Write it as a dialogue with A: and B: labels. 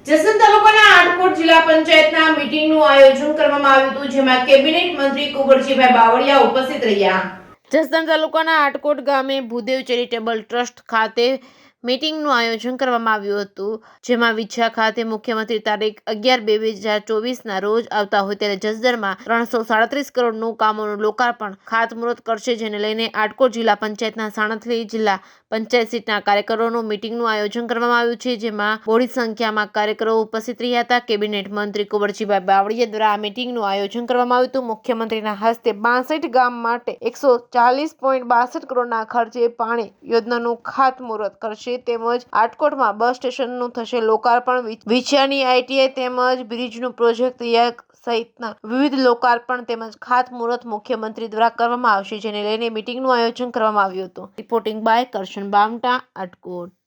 A: જસદણ તાલુકાના આટકોટ જિલ્લા પંચાયતના મીટિંગનું આયોજન કરવામાં આવ્યું હતું, જેમાં કેબિનેટ મંત્રી કુંવરજીભાઈ બાવળિયા ઉપસ્થિત રહ્યા। જસદણ તાલુકાના આટકોટ ગામે ભૂદેવ ચેરિટેબલ ટ્રસ્ટ ખાતે મીટિંગનું આયોજન કરવામાં આવ્યું હતું, જેમાં વિછા ખાતે મુખ્યમંત્રી તારીખ 11/2/2024ના રોજ આવતા હોય ત્યારે જસદણમાં 337 કરોડનું કામોનું લોકાર્પણ ખાતમુહૂર્ત કરશે, જેને લઈને આટકોટ જિલ્લા પંચાયતના સાણથલી જિલ્લા પંચાયત સીટના કાર્યકરોનું મીટિંગનું આયોજન કરવામાં આવ્યું છે, જેમાં બહોળી સંખ્યામાં કાર્યકરો ઉપસ્થિત રહ્યા હતા। કેબિનેટ મંત્રી કુંવરજીભાઈ બાવળિયા દ્વારા આ મીટિંગનું આયોજન કરવામાં આવ્યું હતું। મુખ્યમંત્રીના હસ્તે 62 ગામ માટે 140.62 કરોડના ખર્ચે પાણી યોજનાનું ખાતમુહૂર્ત કરશે, તેમજ આટકોટમાં બસ સ્ટેશનનું થશે લોકાર્પણ, વિછિયાની આઈટીઆઈ તેમજ બ્રિજનું પ્રોજેક્ટ તૈયાર સહિતના વિવિધ લોકાર્પણ તેમજ ખાતમુહૂર્ત મુખ્યમંત્રી દ્વારા કરવામાં આવશે, જેને લઈને મીટિંગનું આયોજન કરવામાં આવ્યું હતું। Reporting by Karshan Bamta, Atkot.